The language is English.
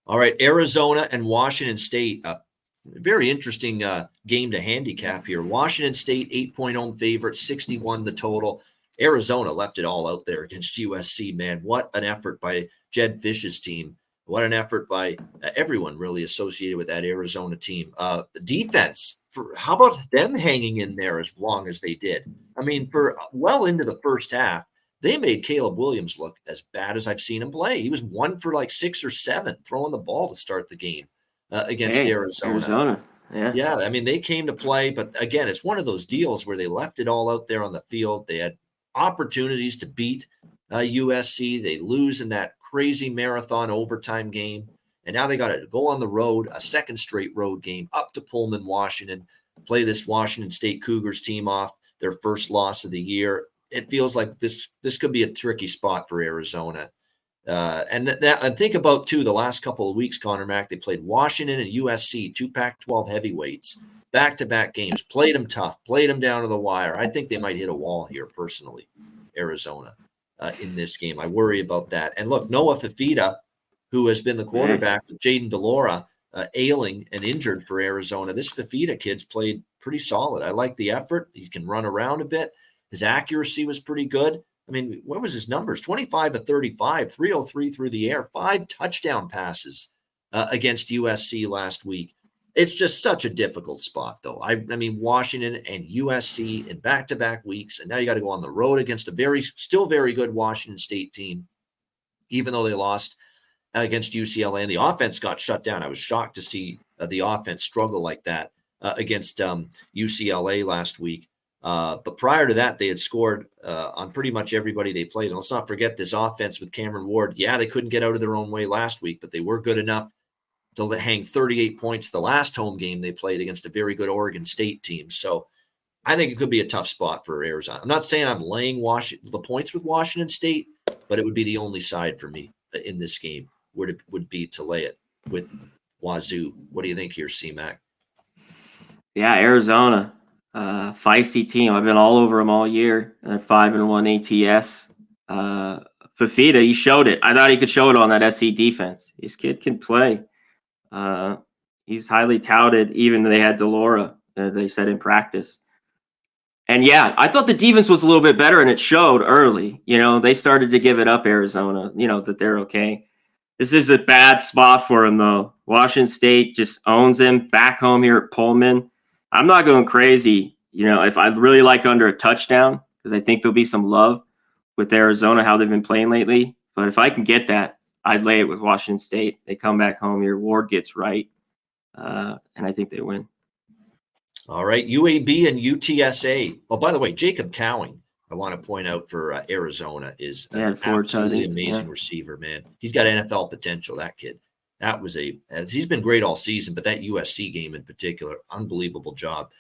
All right, Arizona and Washington State. Very interesting game to handicap here. Washington State, 8-point home favorite, 61 the total. Arizona left it all out there against USC, man. What an effort by Jed Fish's team. What an effort by everyone really associated with that Arizona team. Defense, how about them hanging in there as long as they did? I mean, for well into the first half, they made Caleb Williams look as bad as I've seen him play. He was 1 for like 6 or 7 throwing the ball to start the game against Hey, Arizona. Arizona. Yeah. Yeah, I mean, they came to play, but again, it's one of those deals where they left it all out there on the field. They had opportunities to beat USC. They lose in that crazy marathon overtime game. And now they got to go on the road, a second straight road game up to Pullman, Washington, play this Washington State Cougars team off, their first loss of the year. It feels like this could be a tricky spot for Arizona. And think about, too, the last couple of weeks, Conor Mack, they played Washington and USC, 2 Pac-12 heavyweights, back-to-back games, played them tough, played them down to the wire. I think they might hit a wall here, personally, Arizona, in this game. I worry about that. And look, Noah Fifita, who has been the quarterback with Jaden DeLora, ailing and injured for Arizona. This Fifita kid's played pretty solid. I like the effort. He can run around a bit. His accuracy was pretty good. I mean, what was his numbers? 25 of 35, 303 through the air, 5 touchdown passes against USC last week. It's just such a difficult spot, though. I mean, Washington and USC in back-to-back weeks, and now you got to go on the road against a still very good Washington State team, even though they lost against UCLA, and the offense got shut down. I was shocked to see the offense struggle like that against UCLA last week. But prior to that, they had scored on pretty much everybody they played. And let's not forget this offense with Cameron Ward. Yeah, they couldn't get out of their own way last week, but they were good enough to hang 38 points the last home game they played against a very good Oregon State team. So I think it could be a tough spot for Arizona. I'm not saying I'm laying the points with Washington State, but it would be the only side for me in this game would be to lay it with Wazoo. What do you think here, C-Mac? Yeah, Arizona. Feisty team. I've been all over them all year. 5-1 ATS. Fifita, he showed it. I thought he could show it on that SC defense. This kid can play. He's highly touted, even though they had DeLora, they said in practice. And yeah, I thought the defense was a little bit better, and it showed early. They started to give it up, Arizona, that they're okay. This is a bad spot for him, though. Washington State just owns him back home here at Pullman. I'm not going crazy, if I really like under a touchdown, because I think there'll be some love with Arizona, how they've been playing lately. But if I can get that, I'd lay it with Washington State. They come back home here. Ward gets right, and I think they win. All right, UAB and UTSA. Oh, by the way, Jacob Cowing, I want to point out for Arizona, is an absolutely amazing receiver, man. He's got NFL potential, that kid. He's been great all season, but that USC game in particular, unbelievable job.